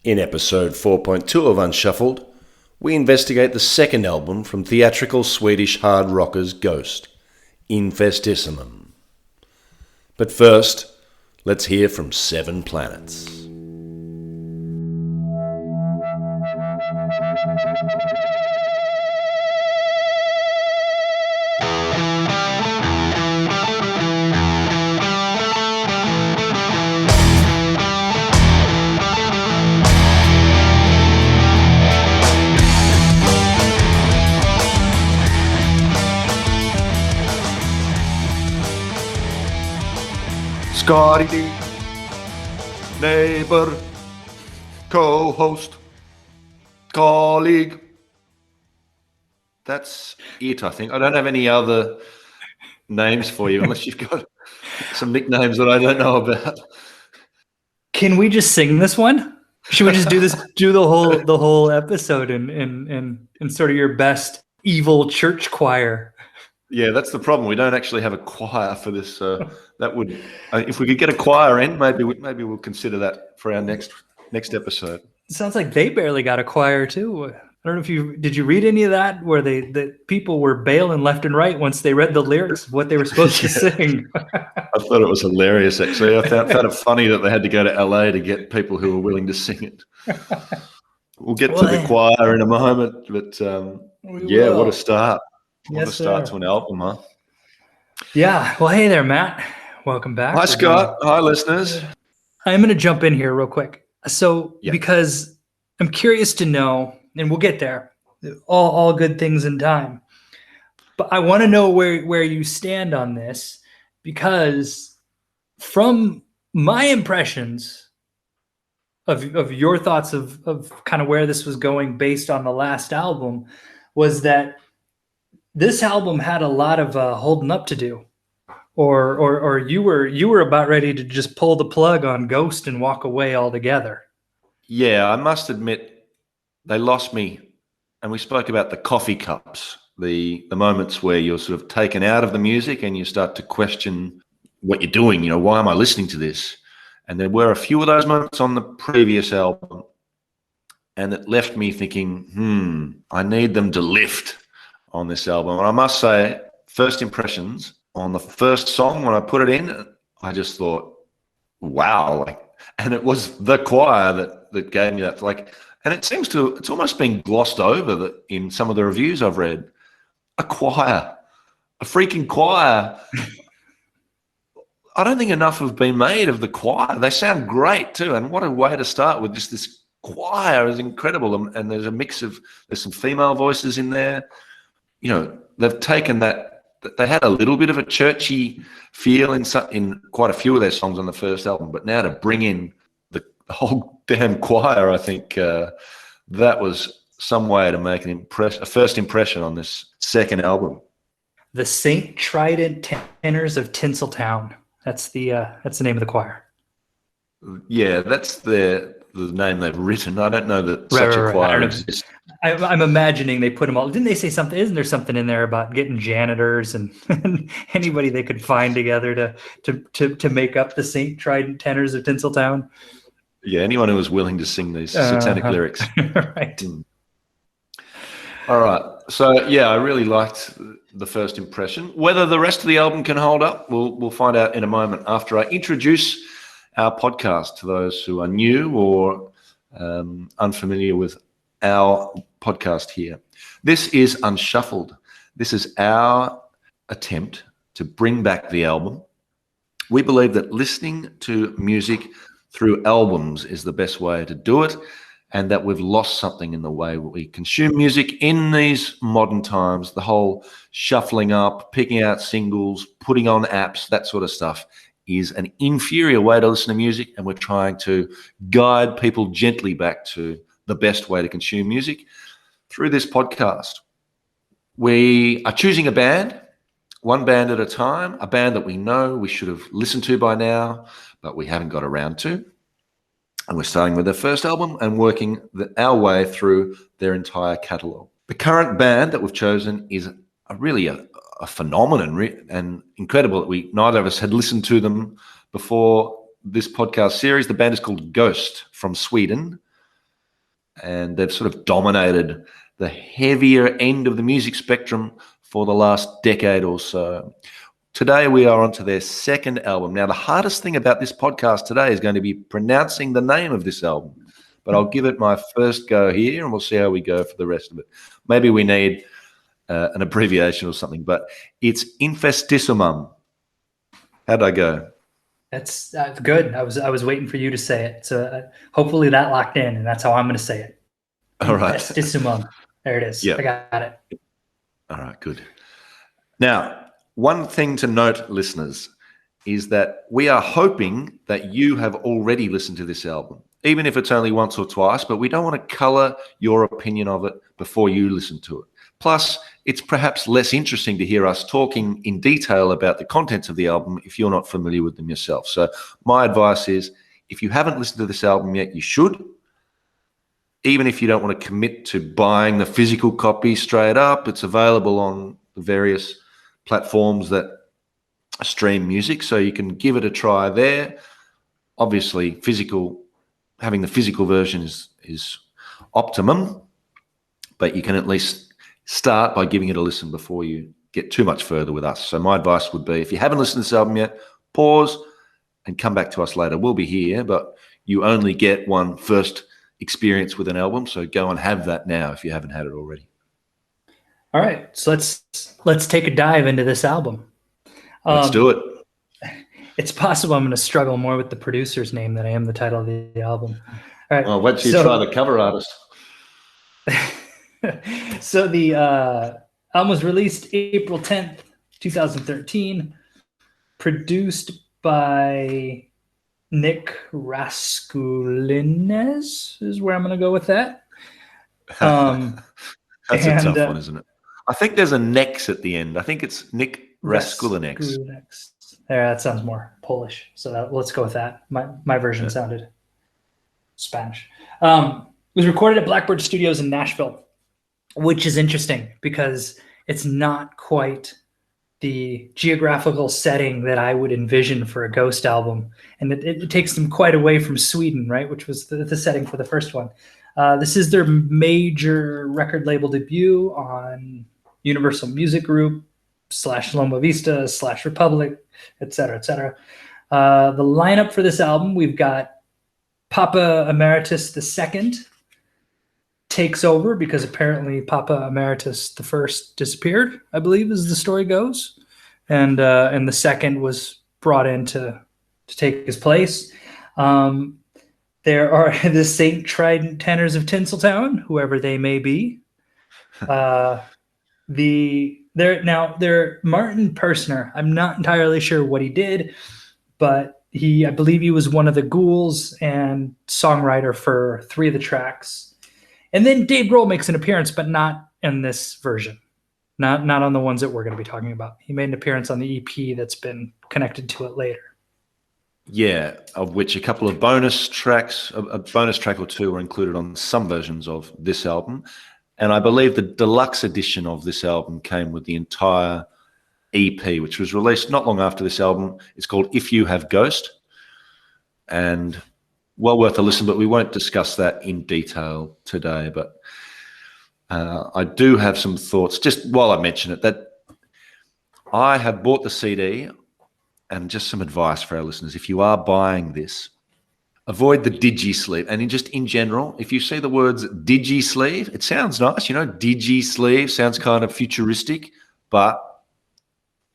In episode 4.2 of Unshuffled, we investigate the second album from theatrical Swedish hard rockers Ghost, Infestissumam. But first, let's hear from Seven Planets. Scotty, neighbor, co-host, colleague. That's it, I think. I don't have any other names for you unless you've got some nicknames that I don't know about. Can we just sing this one? Should we just do the whole episode in sort of your best evil church choir? Yeah, that's the problem. We don't actually have a choir for this. That would, if we could get a choir in, maybe we'll consider that for our next episode. It sounds like they barely got a choir too. I don't know if did you read any of that where the people were bailing left and right once they read the lyrics of what they were supposed to sing. I thought it was hilarious. Actually, I found it funny that they had to go to LA to get people who were willing to sing it. We'll get to the choir in a moment, but what a start! What a start to an album, huh? Yeah. Well, hey there, Matt. Welcome back. Hi, Scott. Hi, listeners. I'm going to jump in here real quick. So, because I'm curious to know, and we'll get there, all good things in time. But I want to know where you stand on this, because from my impressions of your thoughts of kind of where this was going based on the last album was that this album had a lot of holding up to do, or you were about ready to just pull the plug on Ghost and walk away altogether. Yeah, I must admit they lost me, and we spoke about the coffee cups, the moments where you're sort of taken out of the music and you start to question what you're doing. You know, why am I listening to this? And there were a few of those moments on the previous album, and it left me thinking, I need them to lift on this album. And I must say, first impressions on the first song, when I put it in, I just thought, wow, and it was the choir that gave me that, and it's almost been glossed over in some of the reviews I've read. A freaking choir. I don't think enough have been made of the choir. They sound great too, and what a way to start with this choir is incredible. And there's a mix of, there's some female voices in there. You know, they've taken that. They had a little bit of a churchy feel in quite a few of their songs on the first album, but now to bring in the whole damn choir, I think that was some way to make a first impression on this second album. The St. Trident Tenors of Tinseltown. That's the name of the choir. Yeah, that's the name they've written. I don't know that such a choir exists. I'm imagining they put them all. Didn't they say something? Isn't there something in there about getting janitors and anybody they could find together to make up the St. Trident Tenors of Tinseltown? Yeah, anyone who was willing to sing these satanic lyrics. Right. All right. So yeah, I really liked the first impression. Whether the rest of the album can hold up, we'll find out in a moment after I introduce our podcast to those who are new or unfamiliar with our podcast here. This is Unshuffled. This is our attempt to bring back the album. We believe that listening to music through albums is the best way to do it, and that we've lost something in the way we consume music in these modern times. The whole shuffling up, picking out singles, putting on apps, that sort of stuff is an inferior way to listen to music, and we're trying to guide people gently back to the best way to consume music through this podcast. We are choosing a band, one band at a time, a band that we know we should have listened to by now, but we haven't got around to. And we're starting with their first album and working our way through their entire catalogue. The current band that we've chosen is really a phenomenon, and incredible that neither of us had listened to them before this podcast series. The band is called Ghost from Sweden. and they've sort of dominated the heavier end of the music spectrum for the last decade or so. Today we are onto their second album. Now, the hardest thing about this podcast today is going to be pronouncing the name of this album, but I'll give it my first go here, and we'll see how we go for the rest of it. Maybe we need an abbreviation or something, but it's Infestissumam. How'd I go? That's good. I was waiting for you to say it, so hopefully that locked in, and that's how I'm going to say it. All right. Infestissumam. There it is. Yep. I got it. All right, good. Now, one thing to note, listeners, is that we are hoping that you have already listened to this album, even if it's only once or twice, but we don't want to colour your opinion of it before you listen to it. Plus, it's perhaps less interesting to hear us talking in detail about the contents of the album if you're not familiar with them yourself. So my advice is, if you haven't listened to this album yet, you should. Even if you don't want to commit to buying the physical copy straight up, it's available on the various platforms that stream music, so you can give it a try there. Obviously, having the physical version is optimum, but you can at least start by giving it a listen before you get too much further with us. So my advice would be, if you haven't listened to this album yet, pause and come back to us later. We'll be here, but you only get one first experience with an album, so go and have that now if you haven't had it already. All right, so let's take a dive into this album. Let's do it. It's possible I'm going to struggle more with the producer's name than I am the title of the album. All right. Well, wait till you try the cover artist. So the album was released April 10th, 2013, produced by Nick Raskulinez is where I'm going to go with that. That's a tough one, isn't it? I think there's a nex at the end. I think it's Nick Raskulinez. There, that sounds more Polish. So let's go with that. My version sounded Spanish. It was recorded at Blackbird Studios in Nashville, which is interesting because it's not quite the geographical setting that I would envision for a Ghost album. And it takes them quite away from Sweden, right, which was the setting for the first one. This is their major record label debut on Universal Music Group / Loma Vista / Republic, et cetera, et cetera. The lineup for this album, we've got Papa Emeritus II takes over because apparently Papa Emeritus I disappeared, I believe, as the story goes, and the second was brought in to take his place. There are the St. Trident Tenors of Tinseltown, whoever they may be. They're Martin Persner. I'm not entirely sure what he did, but I believe he was one of the ghouls and songwriter for 3 of the tracks. And then Dave Grohl makes an appearance, but not in this version. Not on the ones that we're going to be talking about. He made an appearance on the EP that's been connected to it later. Yeah, of which a couple of bonus tracks, a bonus track or two were included on some versions of this album. And I believe the deluxe edition of this album came with the entire EP, which was released not long after this album. It's called If You Have Ghost, and well worth a listen, but we won't discuss that in detail today. But I do have some thoughts, just while I mention it, that I have bought the CD, and just some advice for our listeners. If you are buying this, avoid the digi-sleeve. And in general, if you see the words digi-sleeve, it sounds nice, digi-sleeve sounds kind of futuristic, but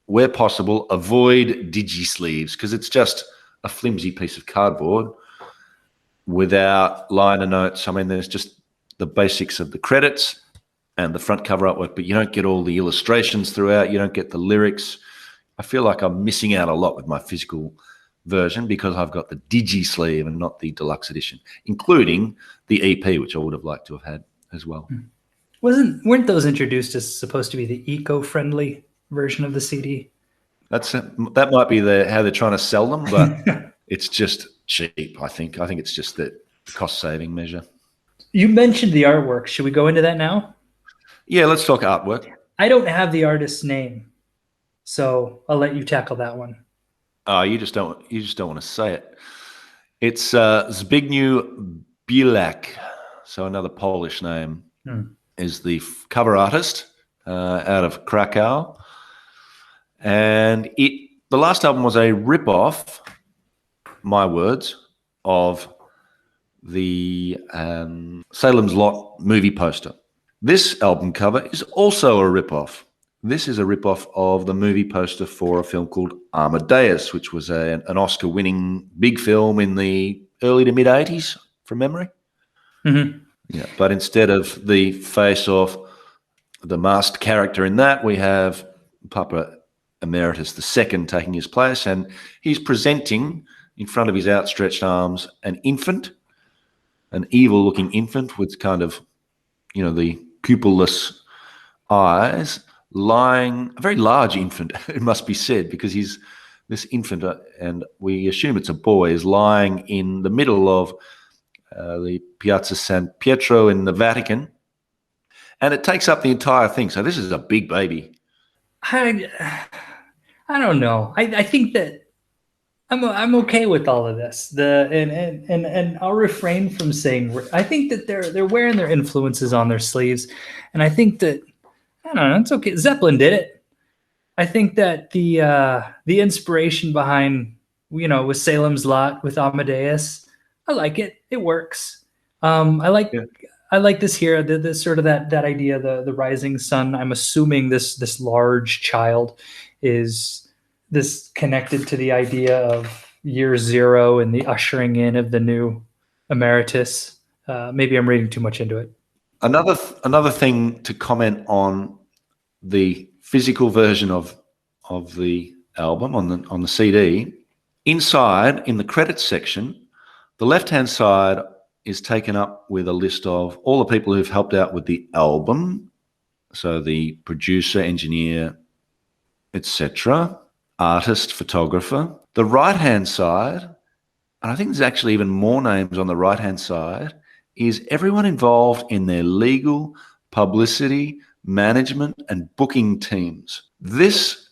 where possible, avoid digi-sleeves because it's just a flimsy piece of cardboard without liner notes. I mean, there's just the basics of the credits and the front cover artwork, but you don't get all the illustrations throughout. You don't get the lyrics. I feel like I'm missing out a lot with my physical version because I've got the digi-sleeve and not the deluxe edition, including the EP, which I would have liked to have had as well. Weren't those introduced as supposed to be the eco-friendly version of the CD? That might be how they're trying to sell them, but it's just cheap, I think. I think it's just the cost-saving measure. You mentioned the artwork. Should we go into that now? Yeah, let's talk artwork. I don't have the artist's name, so I'll let you tackle that one. Oh, you just don't want to say it. It's Zbigniew Bielak. so another Polish name, Hmm. is the cover artist out of Krakow. And the last album was a rip-off, my words, of the Salem's Lot movie poster. This album cover is also a rip-off. This is a rip-off of the movie poster for a film called Amadeus, which was an Oscar-winning big film in the early to mid-'80s, from memory. Mm-hmm. Yeah, but instead of the face of the masked character in that, we have Papa Emeritus II taking his place, and he's presenting in front of his outstretched arms an infant, an evil-looking infant with kind of, the pupilless eyes, lying, a very large infant, it must be said, because this infant, and we assume it's a boy, is lying in the middle of the Piazza San Pietro in the Vatican, and it takes up the entire thing. So this is a big baby. I don't know. I think that I'm okay with all of this. And I'll refrain from saying I think that they're wearing their influences on their sleeves, and I think that I don't know. It's okay. Zeppelin did it. I think that the inspiration behind with Salem's Lot with Amadeus, I like it. It works. I like this here. The sort of that idea, the rising sun. I'm assuming this large child is this connected to the idea of year zero and the ushering in of the new emeritus. Maybe I'm reading too much into it. Another thing to comment on the physical version of the album on the CD. Inside, in the credits section, the left-hand side is taken up with a list of all the people who've helped out with the album. So the producer, engineer, etc., artist, photographer. The right-hand side, and I think there's actually even more names on the right-hand side, is everyone involved in their legal, publicity, management, and booking teams. This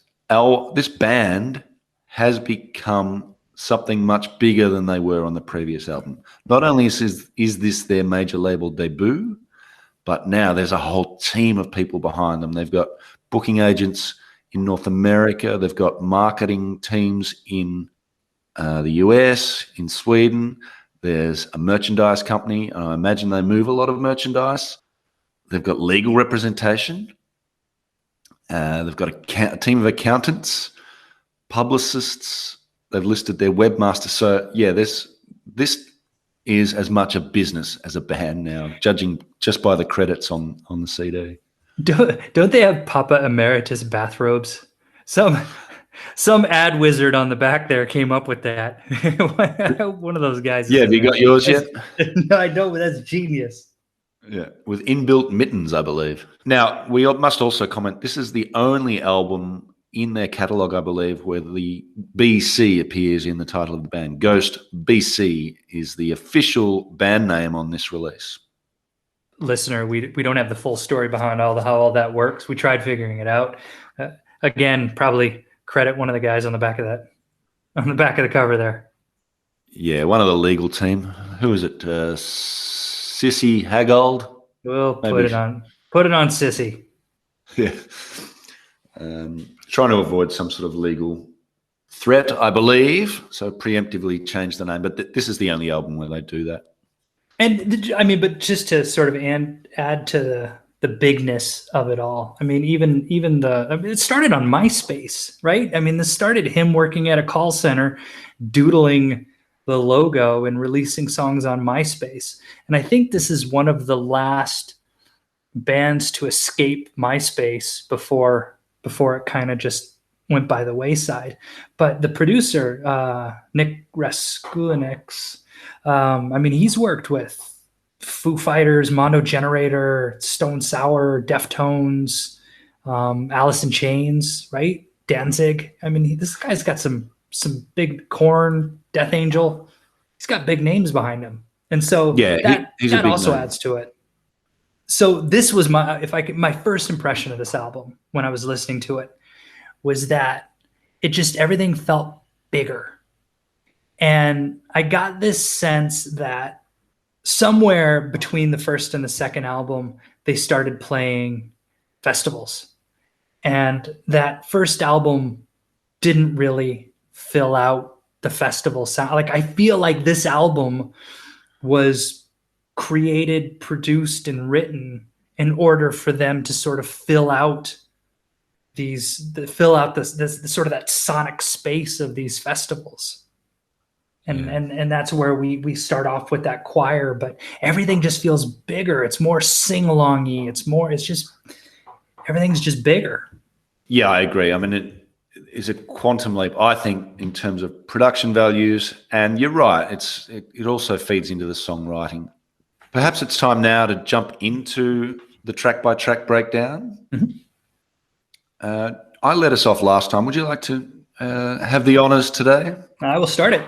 band has become something much bigger than they were on the previous album. Not only is this their major label debut, but now there's a whole team of people behind them. They've got booking agents in North America. They've got marketing teams in the US, in Sweden. There's a merchandise company, and I imagine they move a lot of merchandise. They've got legal representation. They've got a team of accountants, publicists. They've listed their webmaster. So, yeah, this is as much a business as a band now, judging just by the credits on the CD. Don't they have Papa Emeritus bathrobes? Some ad wizard on the back there came up with that. One of those guys. Yeah, have you got yours yet? No, I don't, but that's genius. Yeah, with inbuilt mittens, I believe. Now, we must also comment, this is the only album in their catalogue, I believe, where the BC appears in the title of the band. Ghost BC is the official band name on this release. Listener, we don't have the full story behind how all that works. We tried figuring it out. Again, probably credit one of the guys on the back of the cover there. Yeah, one of the legal team. Who is it? Sissy Haggold. We'll put it on Sissy. Yeah. Trying to avoid some sort of legal threat, I believe. So preemptively change the name. But this is the only album where they do that. And I mean, but just to sort of add to the bigness of it all. I mean, even it started on MySpace, right? I mean, this started him working at a call center, doodling the logo and releasing songs on MySpace. And I think this is one of the last bands to escape MySpace before it kind of just went by the wayside. But the producer, Nick Raskulinecz, I mean, he's worked with Foo Fighters, Mondo Generator, Stone Sour, Deftones, Alice in Chains, right? Danzig. I mean, this guy's got some big Korn, Death Angel. He's got big names behind him, and so that also adds to it. So this was my first impression of this album when I was listening to it was that it just everything felt bigger. And I got this sense that somewhere between the first and the second album, they started playing festivals. And that first album didn't really fill out the festival sound. Like, I feel like this album was created, produced, and written in order for them to sort of fill out this sort of that sonic space of these festivals. And that's where we start off with that choir, but everything just feels bigger. It's more sing-along-y. Everything's just bigger. Yeah, I agree. I mean, it is a quantum leap, I think, in terms of production values. And you're right. It also feeds into the songwriting. Perhaps it's time now to jump into the track-by-track breakdown. Mm-hmm. I let us off last time. Would you like to have the honors today? I will start it.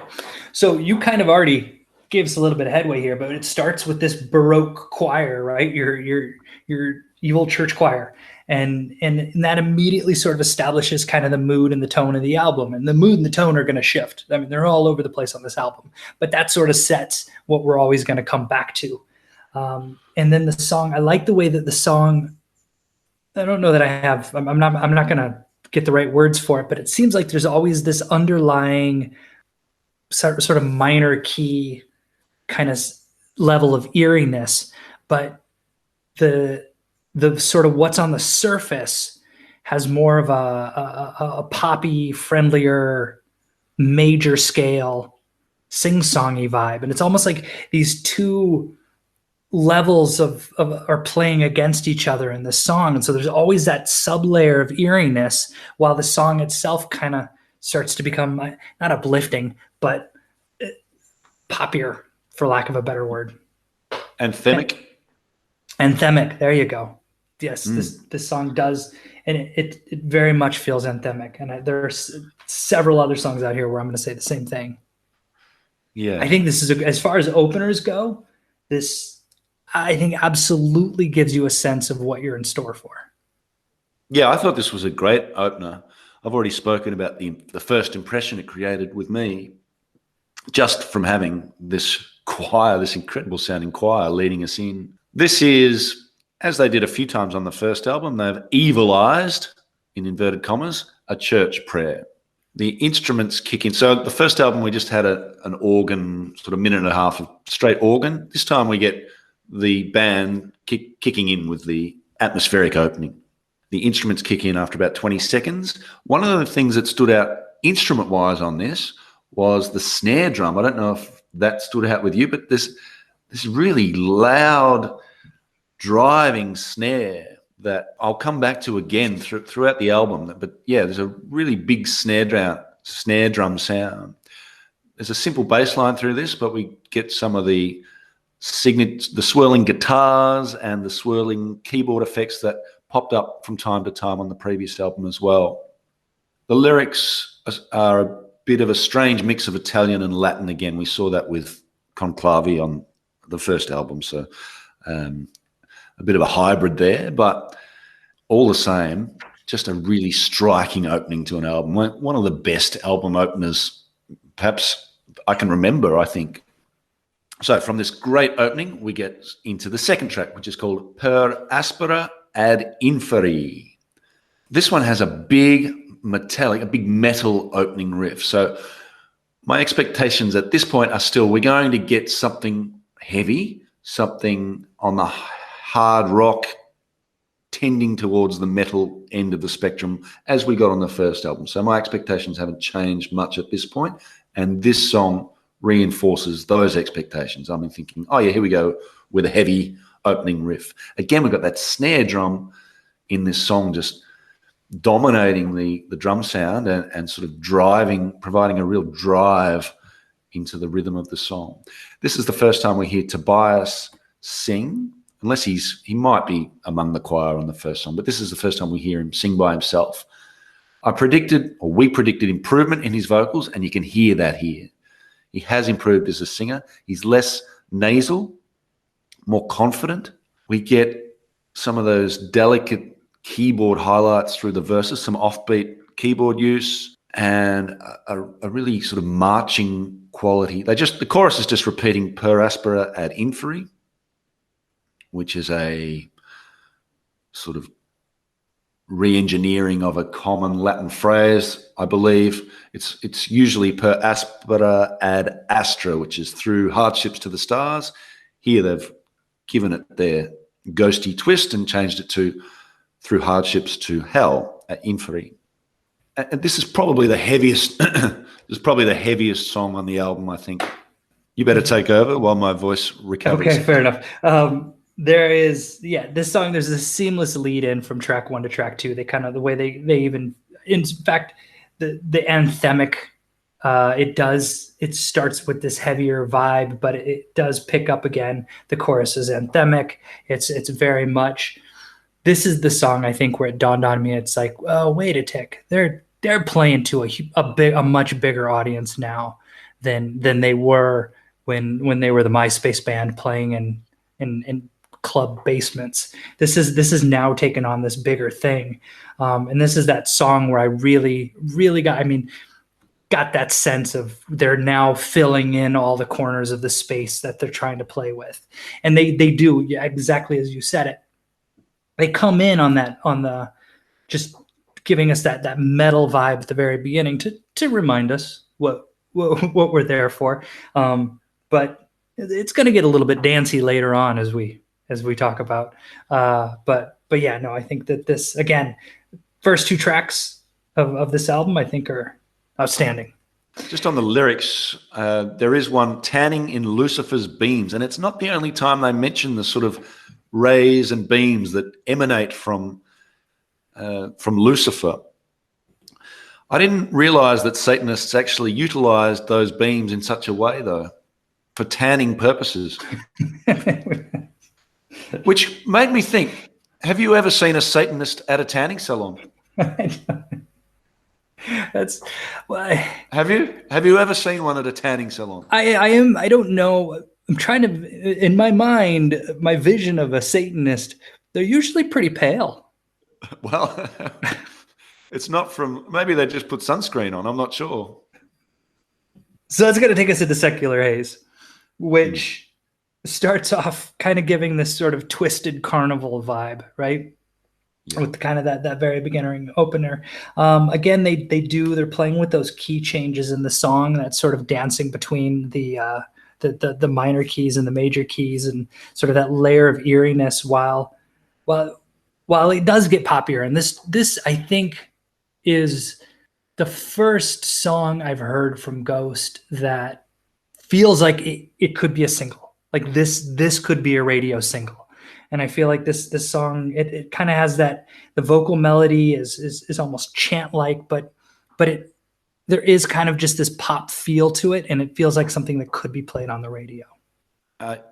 So you kind of already gave us a little bit of headway here, but it starts with this Baroque choir, right? Your evil church choir. And that immediately sort of establishes kind of the mood and the tone of the album. And the mood and the tone are going to shift. I mean, they're all over the place on this album, but that sort of sets what we're always going to come back to. And then the song, I like the way that the song, I don't know that I'm not going to get the right words for it, but it seems like there's always this underlying sort of minor key kind of level of eeriness, but the sort of what's on the surface has more of a poppy, friendlier, major scale, sing-songy vibe. And it's almost like these two levels are playing against each other in this song. And so there's always that sub-layer of eeriness while the song itself kind of starts to become not uplifting, but poppier, for lack of a better word. Anthemic. Anthemic. There you go. Yes, this song does, and it very much feels anthemic. And there's several other songs out here where I'm going to say the same thing. Yeah, I think this is as far as openers go. This, I think, absolutely gives you a sense of what you're in store for. Yeah, I thought this was a great opener. I've already spoken about the first impression it created with me, just from having this choir, this incredible sounding choir leading us in. This is, as they did a few times on the first album, they've evilized, in inverted commas, a church prayer. The instruments kick in. So the first album, we just had an organ, sort of minute and a half of straight organ. This time we get the band kicking in with the atmospheric opening. The instruments kick in after about 20 seconds. One of the things that stood out instrument-wise on this was the snare drum. I don't know if that stood out with you, but this really loud, driving snare that I'll come back to again throughout the album. But yeah, there's a really big snare drum sound. There's a simple bass line through this, but we get some of the swirling guitars and the swirling keyboard effects that popped up from time to time on the previous album as well. The lyrics are a bit of a strange mix of Italian and Latin again. We saw that with Conclavi on the first album, so a bit of a hybrid there, but all the same, just a really striking opening to an album. One of the best album openers perhaps I can remember, I think. So from this great opening, we get into the second track, which is called Per Aspera ad Inferi. This one has a big metal opening riff. So my expectations at this point are still, we're going to get something heavy, something on the hard rock, tending towards the metal end of the spectrum, as we got on the first album. So my expectations haven't changed much at this point, and this song reinforces those expectations. I'm thinking, oh yeah, here we go with a heavy opening riff. Again, we've got that snare drum in this song just dominating the drum sound and sort of providing a real drive into the rhythm of the song. This is the first time we hear Tobias sing, unless he might be among the choir on the first song, but this is the first time we hear him sing by himself. We predicted improvement in his vocals, and you can hear that here. He has improved as a singer. He's less nasal, more confident. We get some of those delicate keyboard highlights through the verses, some offbeat keyboard use, and a really sort of marching quality. The chorus is just repeating per aspera ad inferi, which is a sort of re-engineering of a common Latin phrase, I believe. It's usually per aspera ad astra, which is through hardships to the stars. Here they've given it their ghosty twist and changed it to through hardships to hell at inferi. And this is probably the heaviest. This is probably the heaviest song on the album, I think. You better take over while my voice recovers. Okay, fair enough. There is, this song, there's a seamless lead in from track 1 to track 2. They kind of, the way they even, in fact, the anthemic, it starts with this heavier vibe, but it does pick up again. The chorus is anthemic. It's very much, this is the song, I think, where it dawned on me. It's like, oh, wait a tick. They're playing to a much bigger audience now than they were when they were the MySpace band playing in club basements. This is now taken on this bigger thing, and this is that song where I really got that sense of they're now filling in all the corners of the space that they're trying to play with, and they do, exactly as you said it. They come in on the just giving us that metal vibe at the very beginning to remind us what we're there for, but it's going to get a little bit dancey later on as we talk about. But yeah, no, I think that this, again, first 2 tracks of this album, I think, are outstanding. Just on the lyrics, there is one, tanning in Lucifer's beams, and it's not the only time they mention the sort of rays and beams that emanate from Lucifer. I didn't realize that Satanists actually utilized those beams in such a way, though, for tanning purposes. Which made me think, have you ever seen a Satanist at a tanning salon? That's why. Have you ever seen one at a tanning salon? I don't know. I'm trying to, in my mind, my vision of a Satanist, they're usually pretty pale. Well, it's not from, maybe they just put sunscreen on. I'm not sure. So that's going to take us into Secular Haze, which starts off kind of giving this sort of twisted carnival vibe, right? Yeah. With kind of that very beginning opener. Again, they're playing with those key changes in the song, that sort of dancing between the minor keys and the major keys, and sort of that layer of eeriness while it does get poppier. And this I think is the first song I've heard from Ghost that feels like it could be a single. Like this could be a radio single. And I feel like this song, it kind of has that, the vocal melody is almost chant-like, but there is kind of just this pop feel to it, and it feels like something that could be played on the radio.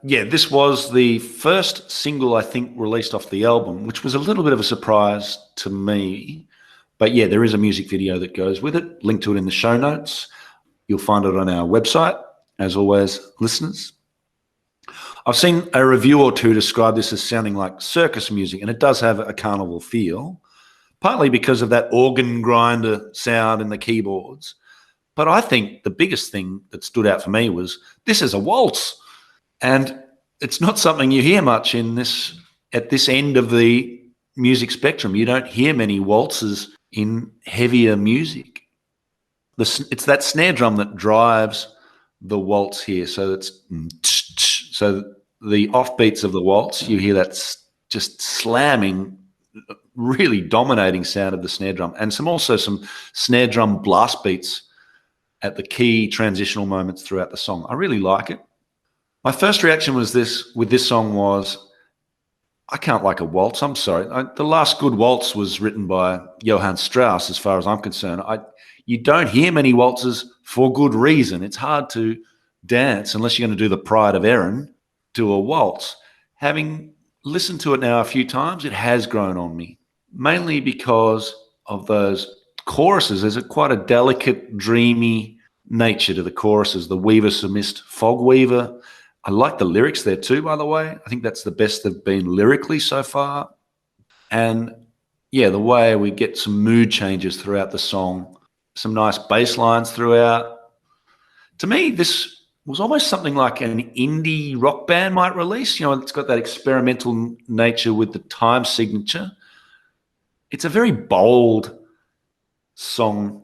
This was the first single, I think, released off the album, which was a little bit of a surprise to me. But yeah, there is a music video that goes with it. Link to it in the show notes. You'll find it on our website, as always, listeners. I've seen a review or two describe this as sounding like circus music, and it does have a carnival feel, partly because of that organ grinder sound in the keyboards. But I think the biggest thing that stood out for me was this is a waltz, and it's not something you hear much at this end of the music spectrum. You don't hear many waltzes in heavier music. It's that snare drum that drives the waltz here. So the offbeats of the waltz, you hear that just slamming, really dominating sound of the snare drum, and also some snare drum blast beats at the key transitional moments throughout the song. I really like it. My first reaction with this song was, I can't like a waltz. I'm sorry. The last good waltz was written by Johann Strauss, as far as I'm concerned. You don't hear many waltzes for good reason. It's hard to dance unless you're going to do the Pride of Erin to a waltz. Having listened to it now a few times, it has grown on me, mainly because of those choruses. There's quite a delicate, dreamy nature to the choruses. The Weaver submissed Fog Weaver. I like the lyrics there too, by the way. I think that's the best they've been lyrically so far. And yeah, the way we get some mood changes throughout the song, some nice bass lines throughout. to me, this was almost something like an indie rock band might release. You know, it's got that experimental nature with the time signature. It's a very bold song,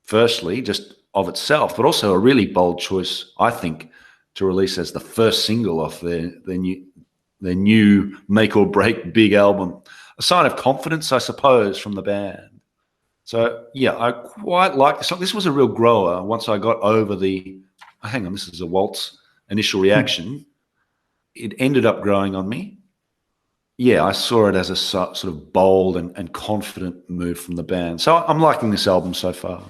firstly, just of itself, but also a really bold choice, I think, to release as the first single off their new make or break big album. A sign of confidence, I suppose, from the band. So, yeah, I quite like this song. This was a real grower once I got over the, hang on, this is a waltz initial reaction. It ended up growing on me. Yeah, I saw it as a sort of bold and confident move from the band. So I'm liking this album so far.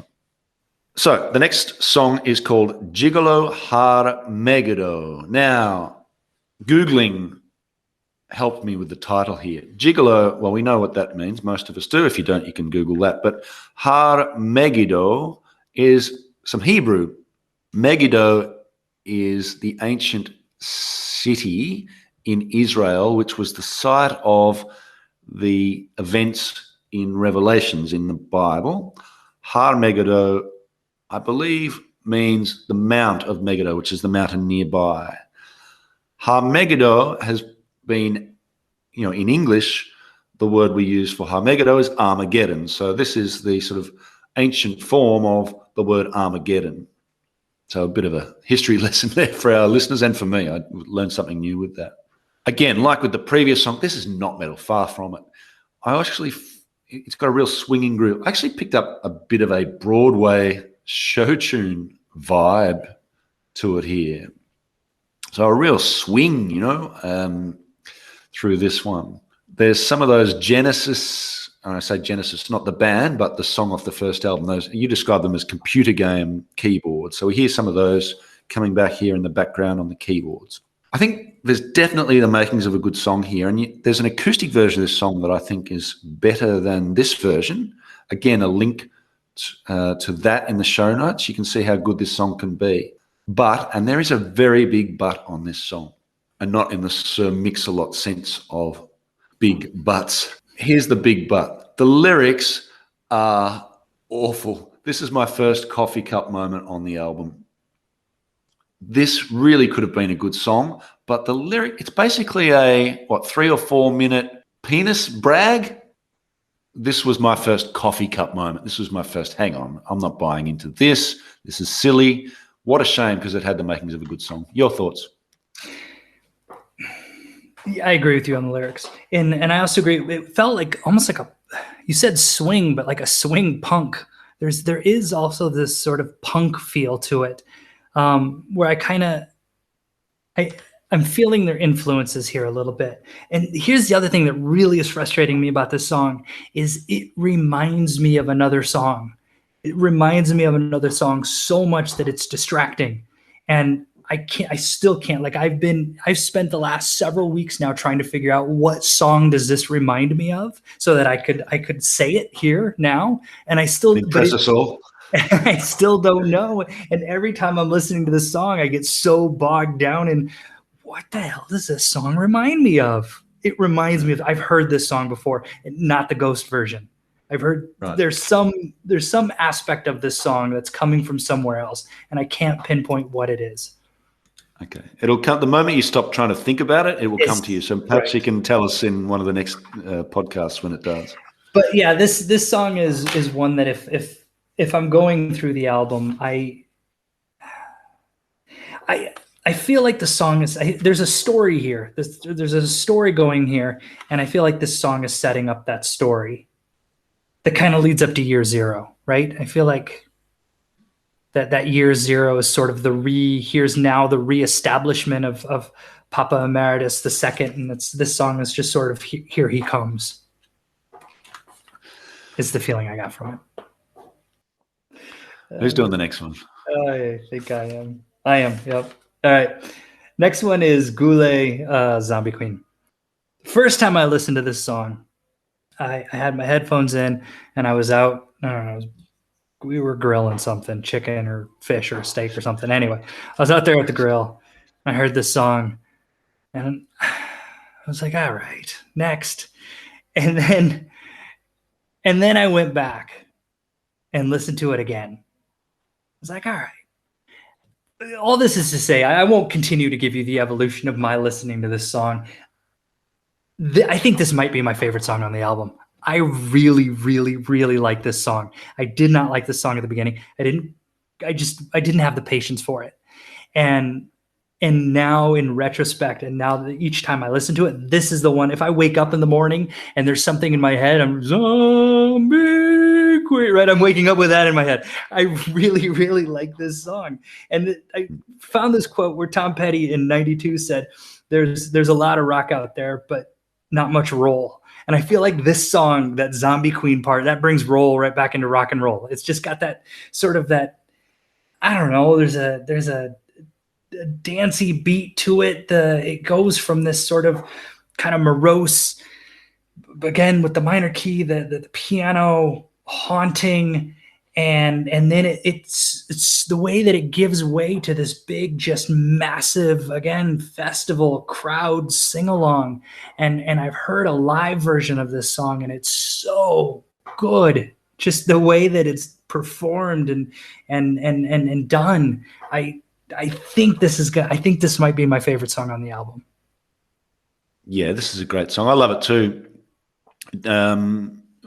So the next song is called Gigolo Har Megiddo. Now, Googling helped me with the title here. Gigolo, well, we know what that means. Most of us do. If you don't, you can Google that. But Har Megiddo is some Hebrew. Megiddo is the ancient city in Israel, which was the site of the events in Revelations in the Bible. Har Megiddo, I believe, means the Mount of Megiddo, which is the mountain nearby. Har Megiddo has been, you know, in English, the word we use for Har Megiddo is Armageddon. So this is the sort of ancient form of the word Armageddon. So a bit of a history lesson there for our listeners and for me. I learned something new with that. Again, like with the previous song, this is not metal, far from it. It's got a real swinging groove. I actually picked up a bit of a Broadway show tune vibe to it here. So a real swing, you know, through this one. There's some of those Genesis, and I say Genesis, not the band, but the song off the first album. Those, you describe them as computer game keyboards. So we hear some of those coming back here in the background on the keyboards. I think there's definitely the makings of a good song here. And there's an acoustic version of this song that I think is better than this version. Again, a link to that in the show notes. You can see how good this song can be. But, and there is a very big but on this song, and not in the Sir Mix-a-Lot sense of big buts. Here's the big but. The lyrics are awful. This is my first coffee cup moment on the album. This really could have been a good song, but the lyric, it's basically a, 3 or 4 minute penis brag. This was my first coffee cup moment. This was my first, hang on, I'm not buying into this. This is silly. What a shame, because it had the makings of a good song. Your thoughts? Yeah, I agree with you on the lyrics. And I also agree, it felt like almost like you said swing, but like a swing punk. There is also this sort of punk feel to it, where I'm feeling their influences here a little bit. And here's the other thing that really is frustrating me about this song is it reminds me of another song. It reminds me of another song so much that it's distracting. And I still can't, like I've spent the last several weeks now trying to figure out what song does this remind me of so that I could say it here now. And I still, I still don't know. And every time I'm listening to this song, I get so bogged down in what the hell does this song remind me of? It reminds me of, I've heard this song before, not the Ghost version. I've heard there's some aspect of this song that's coming from somewhere else, and I can't pinpoint what it is. Okay. It'll come the moment you stop trying to think about it, it will come to you. So perhaps you can tell us in one of the next podcasts when it does. But yeah, this song is one that if I'm going through the album, I feel like the song is, there's a story here. There's a story going here, and I feel like this song is setting up that story that kind of leads up to year zero, right? I feel like that year zero is sort of here's now the reestablishment of Papa Emeritus II, and this song is just sort of here he comes. Is the feeling I got from it. Who's doing the next one? I think I am. Yep. All right. Next one is Goulet, Zombie Queen. First time I listened to this song, I had my headphones in and I was out. I don't know. We were grilling something, chicken or fish or steak or something. Anyway, I was out there at the grill. I heard this song and I was like, all right, next. And then I went back and listened to it again. I was like, all right. all this is to say, I won't continue to give you the evolution of my listening to this song. I think this might be my favorite song on the album. I really, really, really like this song. I did not like this song at the beginning. I didn't have the patience for it. And now in retrospect, and now that each time I listen to it, this is the one. If I wake up in the morning and there's something in my head, I'm zombie queen, right? I'm waking up with that in my head. I really, really like this song. And I found this quote where Tom Petty in '92 said, there's a lot of rock out there, but not much roll. And I feel like this song, that Zombie Queen part, that brings roll right back into rock and roll. It's just got that sort of that, I don't know, there's a dancey beat to it. It goes from this sort of kind of morose, again with the minor key, the piano haunting, and then it's the way that it gives way to this big, just massive, again, festival crowd sing along. And I've heard a live version of this song, and it's so good. Just the way that it's performed and done. I think this is good. I think this might be my favorite song on the album. Yeah, this is a great song. I love it too.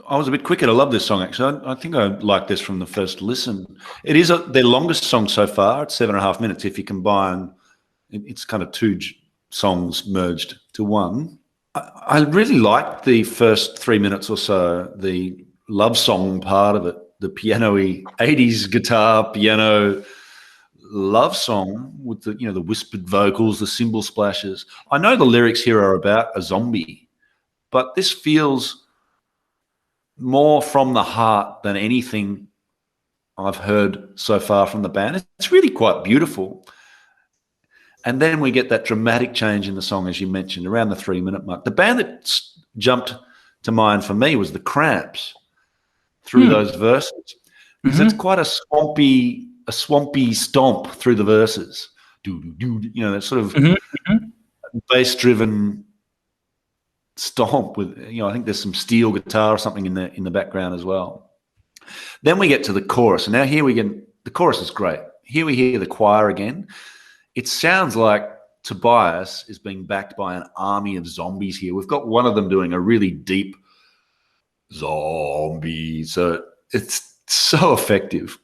I was a bit quicker to love this song, actually. I think I liked this from the first listen. It is their longest song so far. It's 7.5 minutes. If you combine, it's kind of two songs merged to one. I really liked the first 3 minutes or so, the love song part of it, the piano-y 80s guitar, piano love song with the whispered vocals, the cymbal splashes. I know the lyrics here are about a zombie, but this feels more from the heart than anything I've heard so far from the band. It's really quite beautiful. And then we get that dramatic change in the song, as you mentioned, around the 3-minute mark. The band that jumped to mind for me was the Cramps through those verses. Because it's quite a swampy stomp through the verses. That sort of bass-driven stomp with, I think there's some steel guitar or something in the background as well. Then we get to the chorus. And now here we get, the chorus is great. Here we hear the choir again. It sounds like Tobias is being backed by an army of zombies here. We've got one of them doing a really deep zombie. So it's so effective.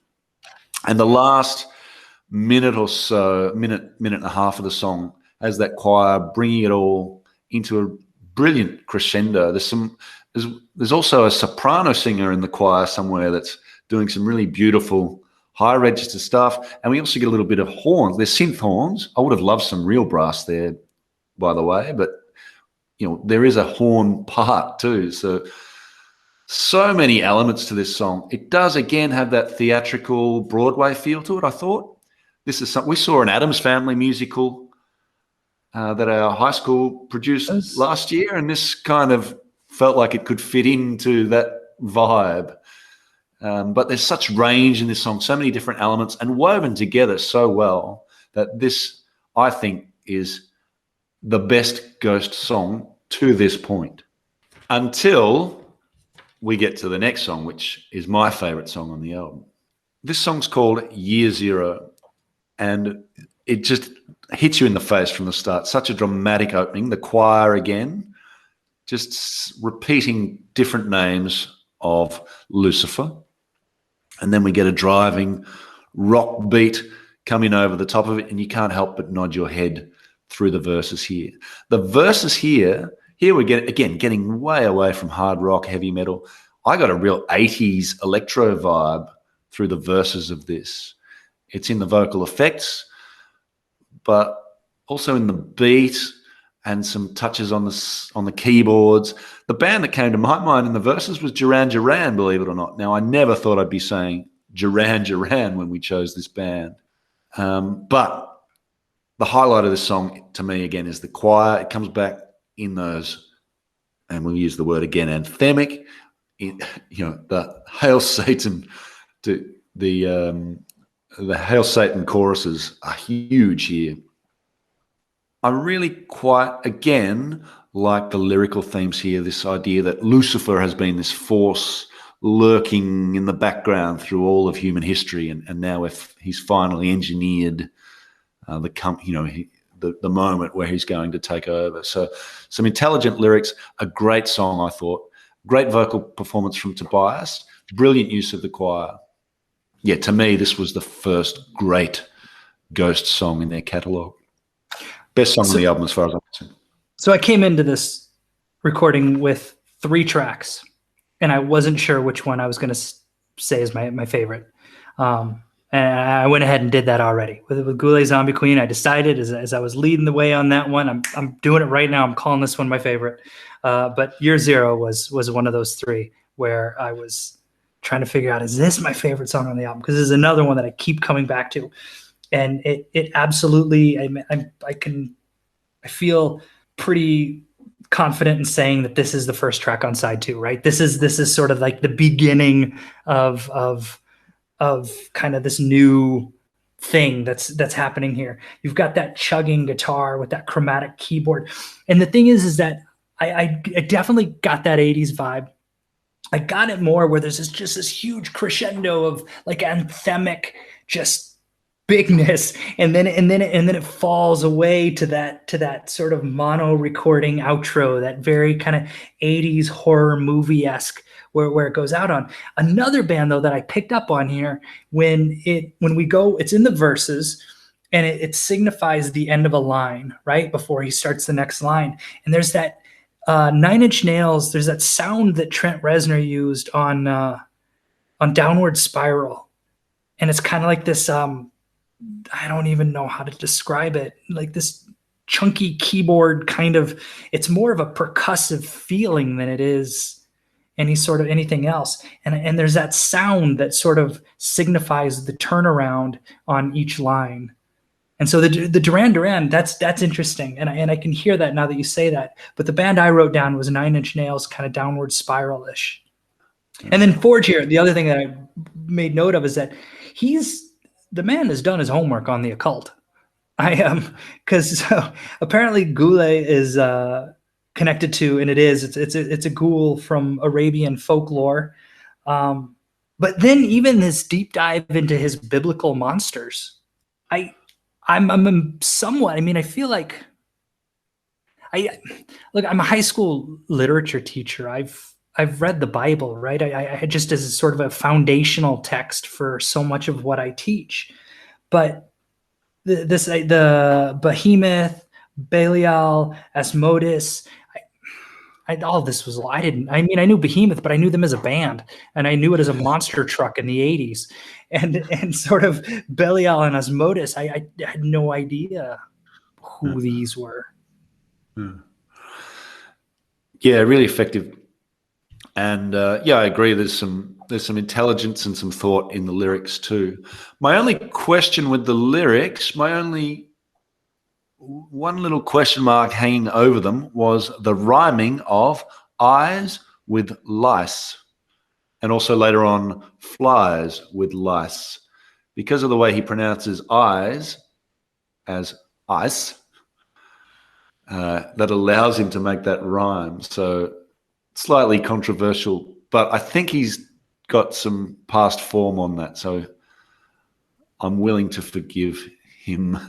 And the last minute or so, minute and a half of the song has that choir bringing it all into a brilliant crescendo. There's also a soprano singer in the choir somewhere that's doing some really beautiful high register stuff. And we also get a little bit of horns. There's synth horns. I would have loved some real brass there, by the way, but there is a horn part too. So many elements to this song. It does again have that theatrical Broadway feel to it. I thought this is something we saw an Addams Family musical that our high school produced last year, and this kind of felt like it could fit into that vibe. But there's such range in this song, so many different elements, and woven together so well that this, I think, is the best Ghost song to this point. Until we get to the next song, which is my favorite song on the album. This song's called Year Zero, and it just hits you in the face from the start. Such a dramatic opening. The choir again, just repeating different names of Lucifer. And then we get a driving rock beat coming over the top of it, and you can't help but nod your head through the verses here. The verses here we get, again, getting way away from hard rock, heavy metal. I got a real 80s electro vibe through the verses of this. It's in the vocal effects, but also in the beat and some touches on the keyboards. The band that came to my mind in the verses was Duran Duran, believe it or not. Now, I never thought I'd be saying Duran Duran when we chose this band. But the highlight of this song to me, again, is the choir. It comes back in those, and we'll use the word again, anthemic, the Hail Satan, the Hail Satan choruses are huge here. I really quite, again, like the lyrical themes here, this idea that Lucifer has been this force lurking in the background through all of human history, and now if he's finally engineered the moment where he's going to take over. So some intelligent lyrics, a great song, I thought. Great vocal performance from Tobias, brilliant use of the choir. Yeah, to me, this was the first great Ghost song in their catalogue. Best song on the album as far as I'm concerned. So I came into this recording with 3 tracks, and I wasn't sure which one I was going to say is my favorite. And I went ahead and did that already. With Goulet Zombie Queen, I decided as I was leading the way on that one, I'm doing it right now. I'm calling this one my favorite. But Year Zero was one of those 3 where I was trying to figure out, is this my favorite song on the album? Because this is another one that I keep coming back to. And it absolutely, I feel pretty confident in saying that this is the first track on side 2, right? This is sort of like the beginning of kind of this new thing that's happening here. You've got that chugging guitar with that chromatic keyboard. And the thing is that I definitely got that 80s vibe. I got it more where there's just this huge crescendo of like anthemic just bigness, and then it falls away to that sort of mono recording outro, that very kind of 80s horror movie-esque where it goes out on. Another band though that I picked up on here, when we go, it's in the verses and it signifies the end of a line right before he starts the next line. And there's that 9 Inch Nails, there's that sound that Trent Reznor used on Downward Spiral. And it's kind of like this, I don't even know how to describe it, like this chunky keyboard kind of, it's more of a percussive feeling than it is any sort of anything else. And there's that sound that sort of signifies the turnaround on each line. And so the Duran Duran, that's interesting. And I can hear that now that you say that. But the band I wrote down was 9 Inch Nails, kind of Downward Spiral-ish. And then Forge here, the other thing that I made note of is that the man has done his homework on the occult. Because apparently Goulet is connected to, and it's a ghoul from Arabian folklore. But then even this deep dive into his biblical monsters, I'm somewhat, I feel like I'm a high school literature teacher. I've read the Bible, right? I just as sort of a foundational text for so much of what I teach. But the Behemoth, Belial, Asmodeus, all this was, I knew Behemoth, but I knew them as a band, and I knew it as a monster truck in the 80s. And sort of Belial and Asmodeus, I had no idea who these were. Yeah, really effective. And I agree. There's some intelligence and some thought in the lyrics too. My only question with the lyrics, one little question mark hanging over them was the rhyming of eyes with lice, and also later on flies with lice. Because of the way he pronounces eyes as ice, that allows him to make that rhyme. So slightly controversial, but I think he's got some past form on that, so I'm willing to forgive him.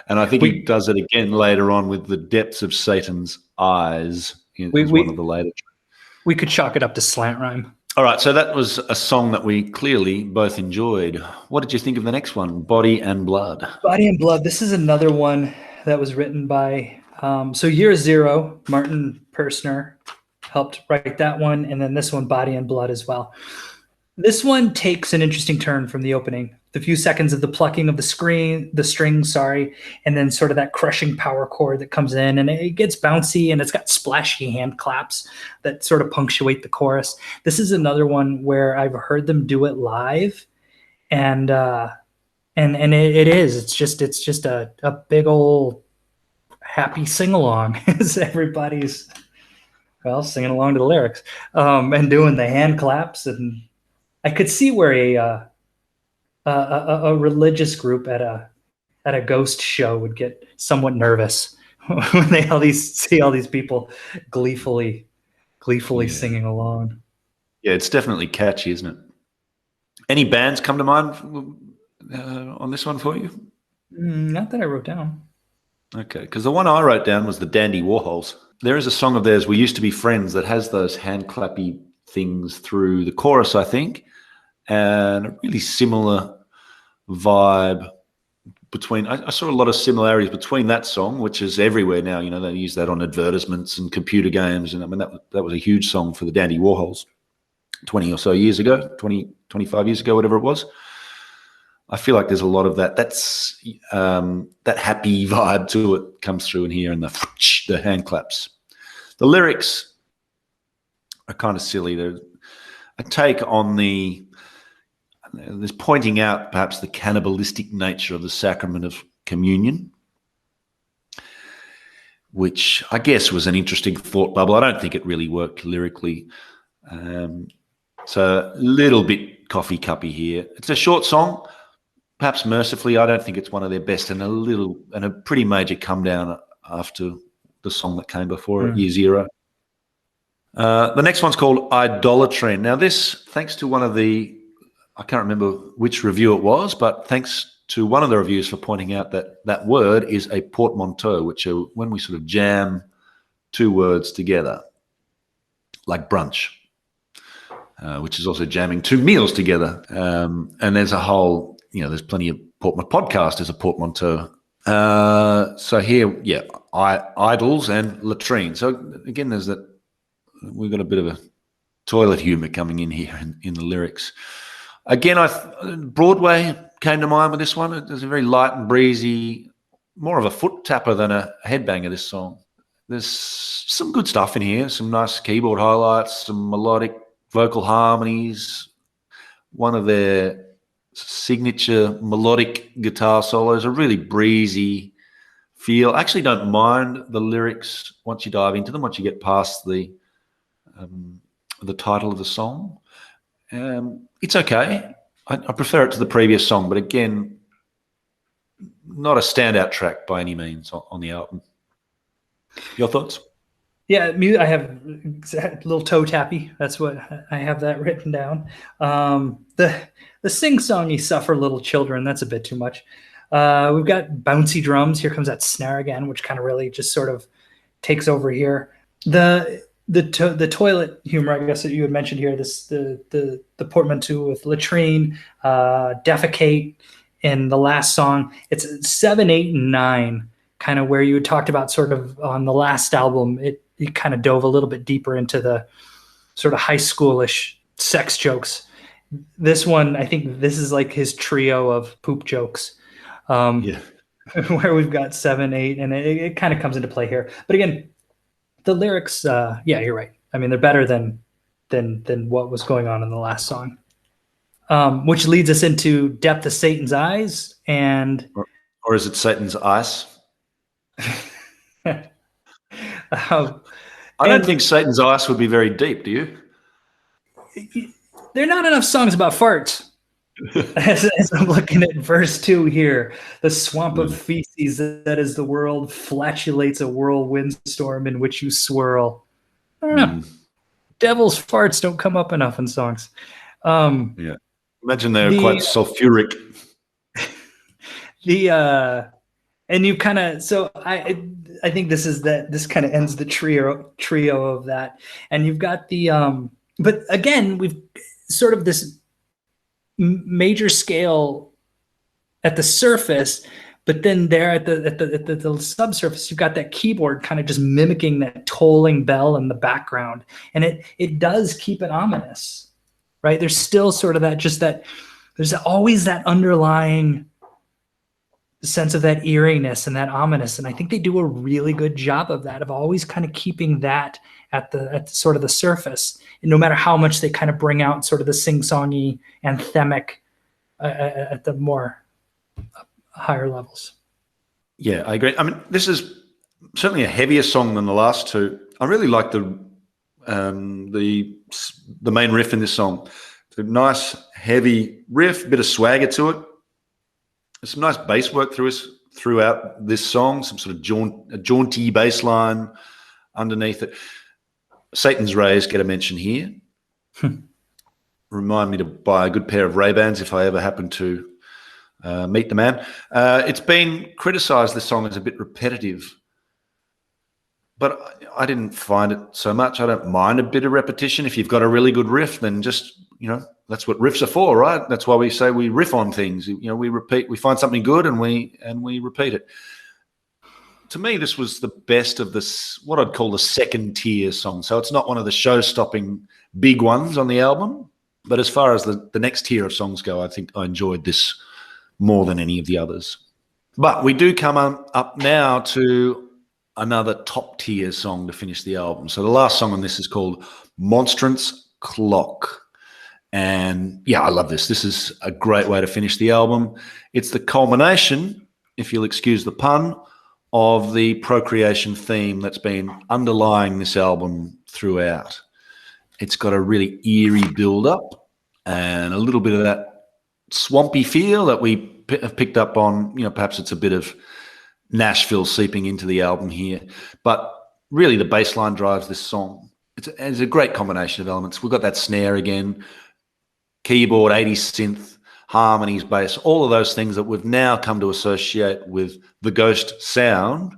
And I think he does it again later on with the depths of Satan's eyes in one of the later tracks. We could chalk it up to slant rhyme. All right, so that was a song that we clearly both enjoyed. What did you think of the next one, Body and Blood? Body and Blood, this is another one that was written by, so Year Zero, Martin Persner helped write that one, and then this one, Body and Blood, as well. This one takes an interesting turn from the opening. The few seconds of the plucking of the strings, and then sort of that crushing power chord that comes in, and it gets bouncy, and it's got splashy hand claps that sort of punctuate the chorus. This is another one where I've heard them do it live, and it's just a big old happy sing along as everybody's singing along to the lyrics, and doing the hand claps. And I could see where a religious group at a ghost show would get somewhat nervous when they see all these people gleefully singing along. Yeah, it's definitely catchy, isn't it? Any bands come to mind on this one for you? Not that I wrote down. Okay, because the one I wrote down was the Dandy Warhols. There is a song of theirs, We Used to Be Friends, that has those hand clappy things through the chorus, I think, and a really similar vibe between. I saw a lot of similarities between that song, which is everywhere now. You know, they use that on advertisements and computer games, and I mean that was a huge song for the Dandy Warhols 20 or so years ago, 25 years ago, whatever it was. I feel like there's a lot of that. That's that happy vibe to it comes through in here, and the hand claps. The lyrics are kind of silly. They're a take on there's pointing out perhaps the cannibalistic nature of the sacrament of communion, which I guess was an interesting thought bubble. I don't think it really worked lyrically. So a little bit coffee cuppy here. It's a short song. Perhaps mercifully, I don't think it's one of their best, and a pretty major come down after the song that came before it, Year Zero. The next one's called Idolatry. Now this, thanks to one of I can't remember which review it was, but thanks to one of the reviews for pointing out that that word is a portmanteau, which are when we sort of jam two words together, like brunch, which is also jamming two meals together. And there's a whole, there's plenty of podcast is a portmanteau. So here, idols and latrine. So again, there's that. We've got a bit of a toilet humor coming in here in the lyrics. Again, Broadway came to mind with this one. It's a very light and breezy, more of a foot tapper than a headbanger, this song. There's some good stuff in here, some nice keyboard highlights, some melodic vocal harmonies. One of their signature melodic guitar solos, a really breezy feel. I actually don't mind the lyrics once you dive into them, once you get past the title of the song. It's okay. I prefer it to the previous song, but again, not a standout track by any means on the album. Your thoughts? Yeah, I have a little toe tappy. That's what I have that written down. The sing-songy suffer little children. That's a bit too much. We've got bouncy drums. Here comes that snare again, which kind of really just sort of takes over here. The toilet humor, I guess, that you had mentioned here. The portmanteau with latrine, defecate in the last song. It's 7, 8, and 9, kind of where you had talked about sort of on the last album. It kind of dove a little bit deeper into the sort of high schoolish sex jokes. This one, I think this is like his trio of poop jokes. Where we've got 7, 8, and it kind of comes into play here. But again, the lyrics, you're right. I mean, they're better than what was going on in the last song, which leads us into Depth of Satan's Eyes, and or is it Satan's Ice? I don't think Satan's Ice would be very deep. Do you? There are not enough songs about farts. as I'm looking at verse 2 here, the swamp of feces that is the world flatulates a whirlwind storm in which you swirl. I don't know. Devil's farts don't come up enough in songs. Imagine they're quite sulfuric. And you kind of, so I think this kind of ends the trio of that. And you've got but again, we've sort of this major scale at the surface, but then there at the subsurface, you've got that keyboard kind of just mimicking that tolling bell in the background, and it does keep it ominous, right? There's still sort of there's always that underlying sense of that eeriness and that ominous, and I think they do a really good job of that, of always kind of keeping that at sort of the surface, and no matter how much they kind of bring out sort of the sing-songy anthemic at the more higher levels. Yeah, I agree. I mean, this is certainly a heavier song than the last two. I really like the main riff in this song. It's a nice heavy riff, bit of swagger to it. There's some nice bass work throughout this song, some sort of jaunty bass line underneath it. Satan's Rays get a mention here. Remind me to buy a good pair of Ray-Bans if I ever happen to Meet the Man. It's been criticised, this song, as a bit repetitive, but I didn't find it so much. I don't mind a bit of repetition. If you've got a really good riff, then just, that's what riffs are for, right? That's why we say we riff on things. We repeat, we find something good and we repeat it. To me, this was the best of this, what I'd call the second tier song. So it's not one of the show-stopping big ones on the album, but as far as the next tier of songs go, I think I enjoyed this more than any of the others. But we do come up now to another top tier song to finish the album. So the last song on this is called Monstrance Clock. And yeah, I love this. This is a great way to finish the album. It's the culmination, if you'll excuse the pun, of the procreation theme that's been underlying this album throughout. It's got a really eerie build-up and a little bit of that swampy feel that we have picked up on. Perhaps it's a bit of Nashville seeping into the album here. But really the bass line drives this song. It's a great combination of elements. We've got that snare again, keyboard, 80s synth, harmonies, bass, all of those things that we've now come to associate with the Ghost sound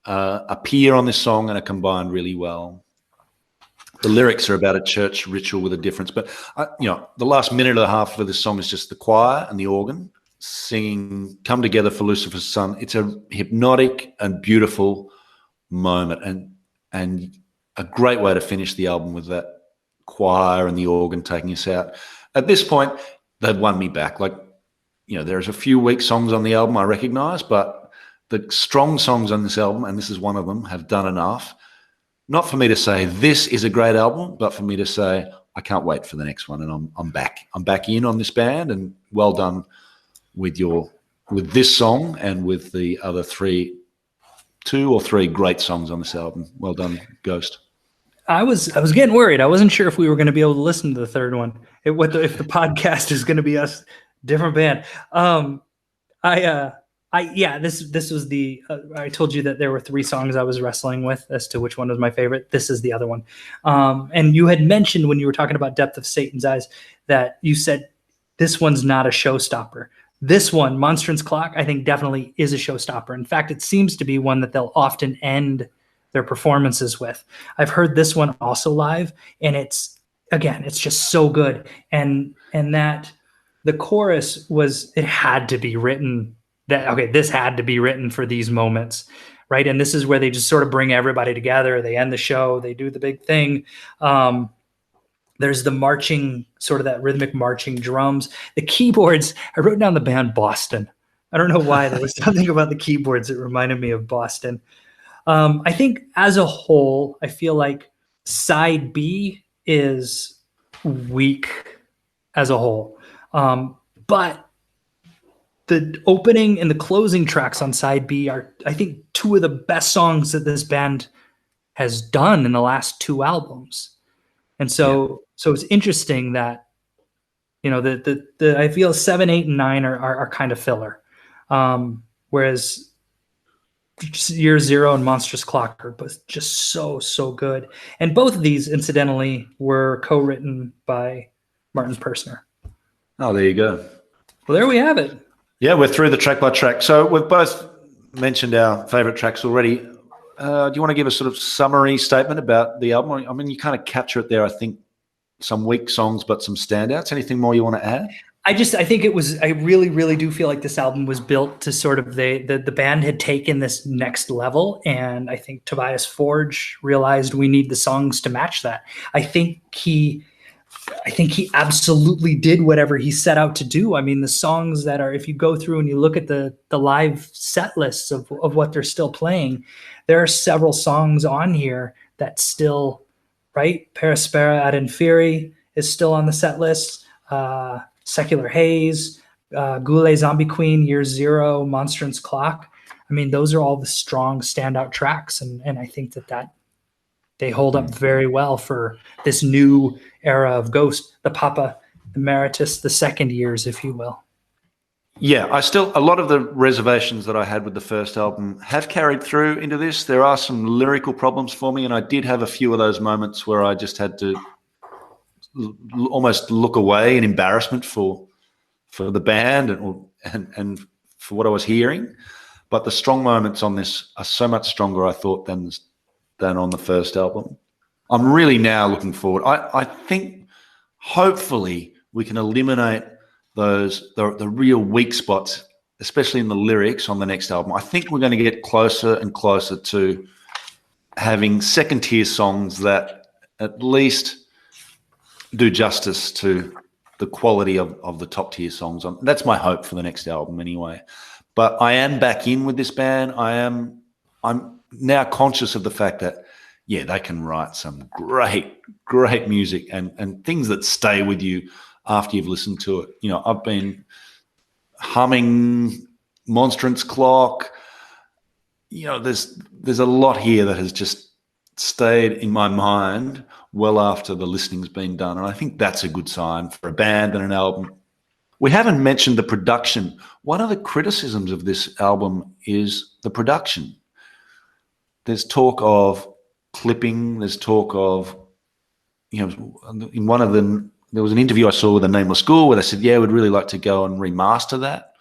appear on this song and are combined really well. The lyrics are about a church ritual with a difference, but the last minute and a half of this song is just the choir and the organ singing "Come Together for Lucifer's Son." It's a hypnotic and beautiful moment, and a great way to finish the album with that choir and the organ taking us out. At this point, they've won me back. There's a few weak songs on the album I recognise, but the strong songs on this album, and this is one of them, have done enough. Not for me to say this is a great album, but for me to say I can't wait for the next one, and I'm back. I'm back in on this band, and well done with this song and with the other two or three great songs on this album. Well done, Ghost. I was getting worried. I wasn't sure if we were going to be able to listen to the third one. If the podcast is going to be us, different band. This was the. I told you that there were 3 songs I was wrestling with as to which one was my favorite. This is the other one. And you had mentioned when you were talking about Depth of Satan's Eyes that you said this one's not a showstopper. This one, Monstrance Clock, I think definitely is a showstopper. In fact, it seems to be one that they'll often end their performances with. I've heard this one also live, and it's just so good. And that the chorus it had to be written this had to be written for these moments, right? And this is where they just sort of bring everybody together. They end the show, they do the big thing. There's the marching, sort of that rhythmic marching drums. The keyboards, I wrote down the band Boston. I don't know why. There was something about the keyboards that reminded me of Boston. I think as a whole, I feel like side B is weak as a whole. But the opening and the closing tracks on side B are, I think, 2 of the best songs that this band has done in the last 2 albums. And so it's interesting that, the I feel 7, 8, and 9 are kind of filler. Whereas Year Zero and Monstrous Clock are both just so good. And both of these, incidentally, were co-written by Martin Persner. Oh, there you go. Well, there we have it. Yeah, we're through the track by track. So we've both mentioned our favourite tracks already. Do you want to give a sort of summary statement about the album? I mean, you kind of capture it there, I think, some weak songs, but some standouts. Anything more you want to add? I think I really, really do feel like this album was built to sort of the band had taken this next level. And I think Tobias Forge realized we need the songs to match that. I think he absolutely did whatever he set out to do. I mean, the songs that are, if you go through and you look at the live set lists of what they're still playing, there are several songs on here that still, right? Perispera ad Inferi is still on the set list. Secular Haze, Goulet Zombie Queen, Year Zero, Monstrance Clock. I mean, those are all the strong standout tracks. And I think that they hold up very well for this new era of Ghost, the Papa Emeritus, the second years, if you will. Yeah, a lot of the reservations that I had with the first album have carried through into this. There are some lyrical problems for me, and I did have a few of those moments where I just had to almost look away in embarrassment for for the band and for what I was hearing. But the strong moments on this are so much stronger, I thought, than on the first album. I'm really now looking forward. I think hopefully we can eliminate the real weak spots, especially in the lyrics on the next album. I think we're going to get closer and closer to having second tier songs that at least do justice to the quality of the top tier songs. That's my hope for the next album anyway. But I am back in with this band. I'm now conscious of the fact that, yeah, they can write some great music and things that stay with you after you've listened to it. You know, I've been humming Monstrance Clock. You know, there's a lot here that has just stayed in my mind well after the listening's been done. And I think that's a good sign for a band and an album. We haven't mentioned the production. One of the criticisms of this album is the production. There's talk of clipping. There's talk of, you know, in one of them, there was an interview I saw with a Nameless School where they said, yeah, we'd really like to go and remaster that.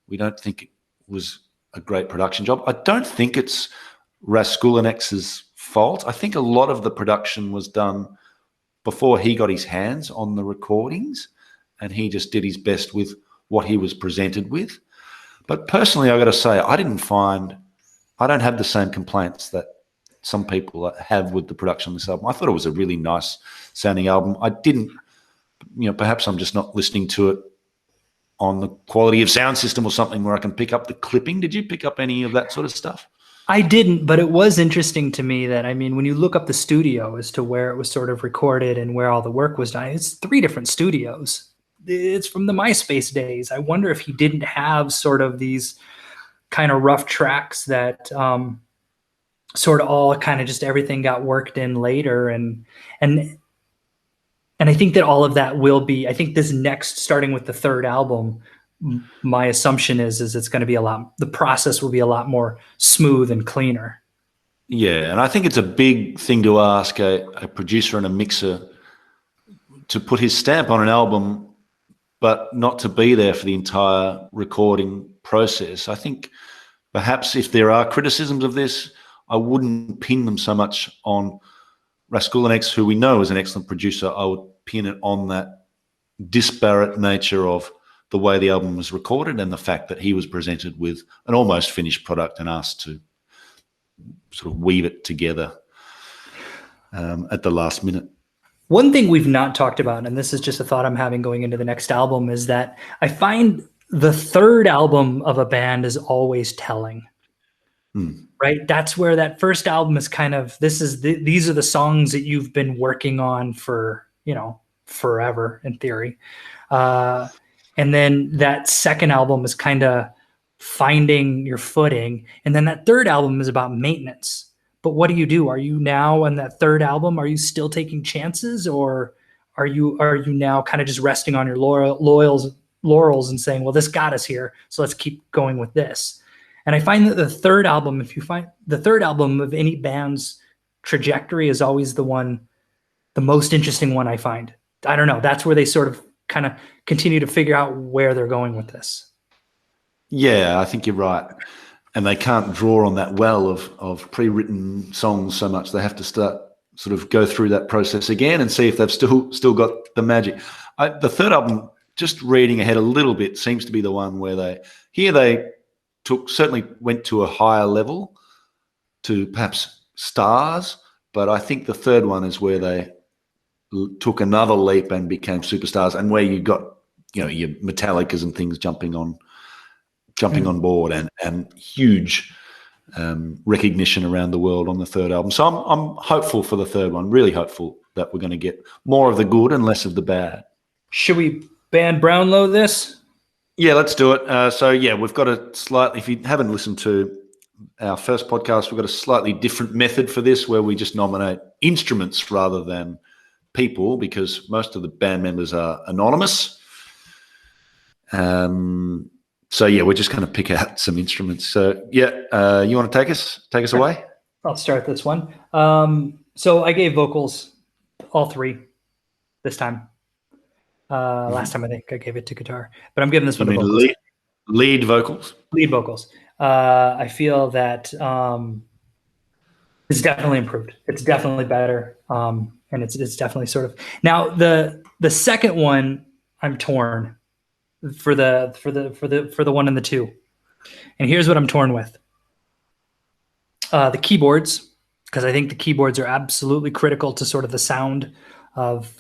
We don't think it was a great production job. I don't think it's Raskulinec's fault. I think a lot of the production was done before he got his hands on the recordings, and he just did his best with what he was presented with. But personally, I got to say, I don't have the same complaints that some people have with the production of this album. I thought it was a really nice sounding album. I didn't, you know, perhaps I'm just not listening to it on the quality of sound system or something where I can pick up the clipping. Did you pick up any of that sort of stuff? I didn't, but it was interesting to me that, I mean, when you look up the studio as to where it was sort of recorded and where all the work was done, it's 3 different studios. It's from the MySpace days. I wonder if he didn't have sort of these kind of rough tracks that sort of all kind of just everything got worked in later. And I think that all of that will be, I think this next, starting with the third album, my assumption is it's going to be the process will be a lot more smooth and cleaner. Yeah, and I think it's a big thing to ask a producer and a mixer to put his stamp on an album, but not to be there for the entire recording process. I think perhaps if there are criticisms of this, I wouldn't pin them so much on Raskulinec, who we know is an excellent producer. I would pin it on that disparate nature of the way the album was recorded and the fact that he was presented with an almost finished product and asked to sort of weave it together at the last minute. One thing we've not talked about, and this is just a thought I'm having going into the next album, is that I find the third album of a band is always telling. Right? That's where that first album is kind of, these are the songs that you've been working on for, you know, forever in theory. And then that second album is kind of finding your footing. And then that third album is about maintenance. But what do? Are you now on that third album? Are you still taking chances, or are you now kind of just resting on your laurels and saying, well, this got us here, so let's keep going with this? And I find that the third album, if you find the third album of any band's trajectory, is always the most interesting one I find. I don't know. That's where they sort of kind of continue to figure out where they're going with this. Yeah, I think you're right. And they can't draw on that well of pre-written songs so much. They have to sort of go through that process again and see if they've still got the magic. The third album, just reading ahead a little bit, seems to be the one where they certainly went to a higher level, to perhaps stars, but I think the third one is where they took another leap and became superstars, and where you got, you know, your Metallicas and things jumping on board and huge recognition around the world on the third album. So I'm hopeful for the third one, really hopeful that we're going to get more of the good and less of the bad. Should we band Brownlow this? Yeah, let's do it. So yeah, we've got a slightly, if you haven't listened to our first podcast, we've got a slightly different method for this, where we just nominate instruments rather than people, because most of the band members are anonymous. So yeah, we're just going to pick out some instruments. So yeah, you want to take us away? I'll start this one. So I gave vocals, all 3 this time. Last time I think I gave it to guitar, but I'm giving this I one to mean, vocals. lead vocals. Lead vocals. I feel that it's definitely improved. It's definitely better, and it's definitely sort of now the second one. I'm torn for the one and the two, and here's what I'm torn with: the keyboards, because I think the keyboards are absolutely critical to sort of the sound of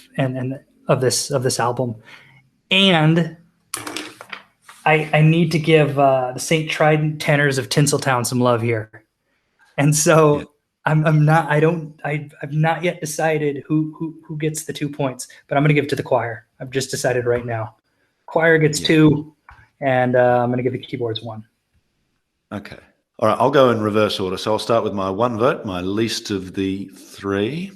this album, and I need to give the St. Trident tenors of Tinseltown some love here, and so. Yeah. I've not yet decided who gets the 2 points, but I'm going to give it to the choir. I've just decided right now. Choir gets 2, and I'm going to give the keyboards 1. Okay. All right. I'll go in reverse order. So I'll start with my 1 vote, my least of the 3.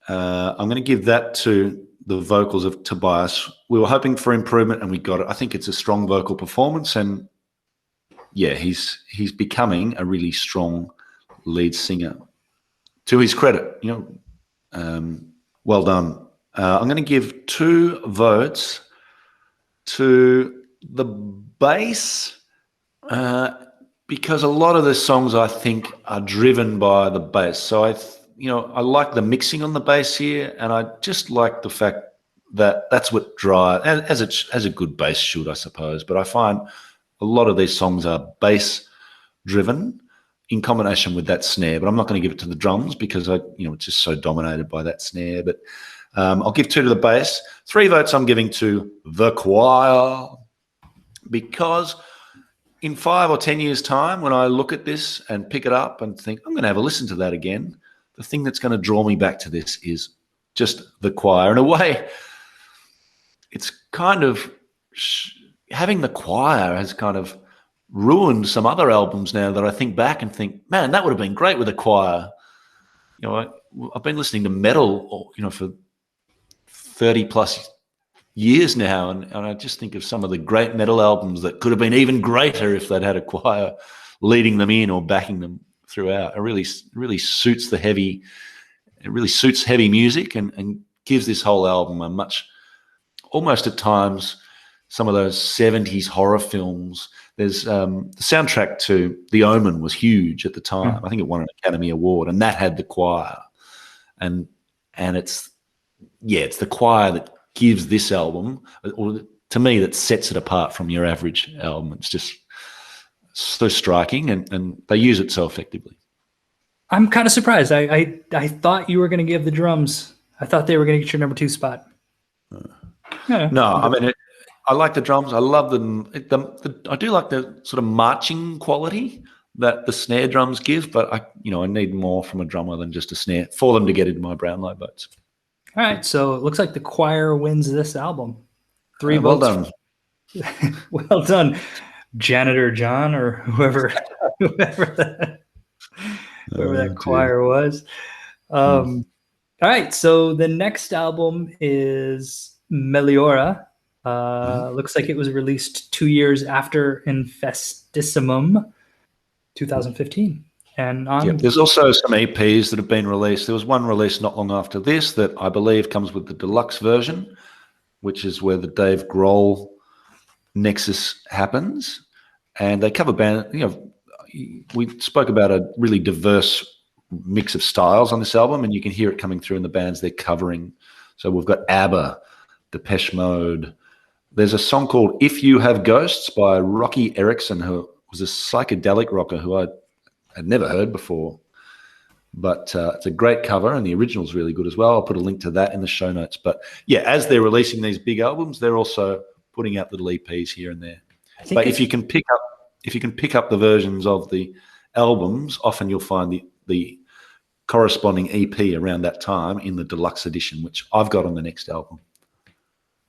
I'm going to give that to the vocals of Tobias. We were hoping for improvement, and we got it. I think it's a strong vocal performance, and yeah, he's becoming a really strong lead singer. To his credit, well done. I'm going to give 2 votes to the bass because a lot of the songs I think are driven by the bass. So I like the mixing on the bass here, and I just like the fact that that's what drives, as a good bass should, I suppose. But I find a lot of these songs are bass driven in combination with that snare, but I'm not going to give it to the drums because it's just so dominated by that snare. But I'll give 2 to the bass. 3 votes I'm giving to the choir because in 5 or 10 years' time, when I look at this and pick it up and think I'm going to have a listen to that again, the thing that's going to draw me back to this is just the choir. In a way, it's kind of having the choir has kind of ruined some other albums now that I think back and think, man, that would have been great with a choir. I've been listening to metal, for 30 plus years now, and I just think of some of the great metal albums that could have been even greater if they'd had a choir leading them in or backing them throughout. It really suits heavy music and gives this whole album a much, almost at times, some of those 70s horror films. There's the soundtrack to The Omen was huge at the time. I think it won an Academy Award, and that had the choir. And it's the choir that gives this album, or to me, that sets it apart from your average album. It's just so striking, and they use it so effectively. I'm kind of surprised. I thought you were going to give the drums. I thought they were going to get your number 2 spot. No, I mean, I like the drums. I love them. I do like the sort of marching quality that the snare drums give, but I need more from a drummer than just a snare for them to get into my Brownlow votes. All right, so it looks like the choir wins this album. 3 well votes. Done. Well done, Janitor John, or whoever that choir was. All right, so the next album is Meliora. Looks like it was released 2 years after Infestissumam, 2015. And there's also some EPs that have been released. There was one released not long after this that I believe comes with the deluxe version, which is where the Dave Grohl Nexus happens. And they cover band, we spoke about a really diverse mix of styles on this album, and you can hear it coming through in the bands they're covering. So we've got ABBA, Depeche Mode. There's a song called If You Have Ghosts by Rocky Erickson, who was a psychedelic rocker who I had never heard before. But it's a great cover, and the original's really good as well. I'll put a link to that in the show notes. But yeah, as they're releasing these big albums, they're also putting out little EPs here and there. But if you can pick up the versions of the albums, often you'll find the corresponding EP around that time in the deluxe edition, which I've got on the next album.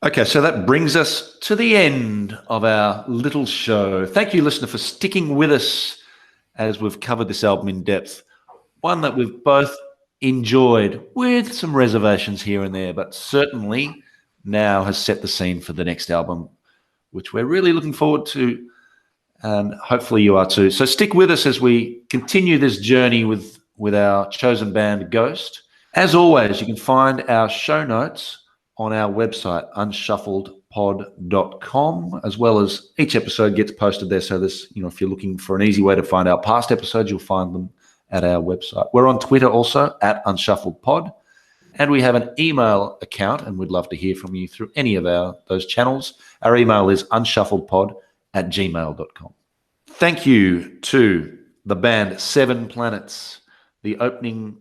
Okay, so that brings us to the end of our little show. Thank you, listener, for sticking with us as we've covered this album in depth. One that we've both enjoyed with some reservations here and there, but certainly now has set the scene for the next album, which we're really looking forward to, and hopefully you are too. So stick with us as we continue this journey with our chosen band, Ghost. As always, you can find our show notes on our website, unshuffledpod.com, as well as each episode gets posted there. So there's, if you're looking for an easy way to find our past episodes, you'll find them at our website. We're on Twitter also at unshuffledpod, and we have an email account, and we'd love to hear from you through any of those channels. Our email is unshuffledpod@gmail.com. Thank you to the band Seven Planets. The opening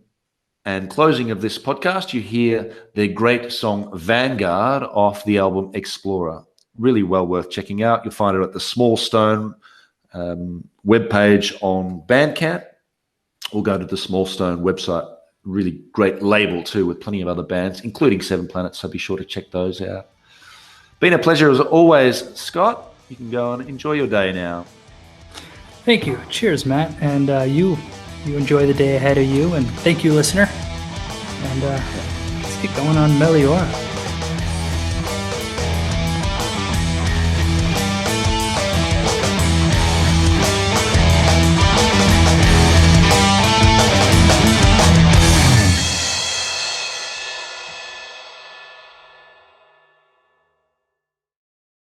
and closing of this podcast, you hear their great song Vanguard off the album Explorer. Really well worth checking out. You'll find it at the Small Stone webpage on Bandcamp, or go to the Small Stone website. Really great label too, with plenty of other bands, including Seven Planets, so be sure to check those out. Been a pleasure as always, Scott. You can go and enjoy your day now. Thank you. Cheers, Matt. And you enjoy the day ahead of you. And thank you, listener. And let's get going on Meliora.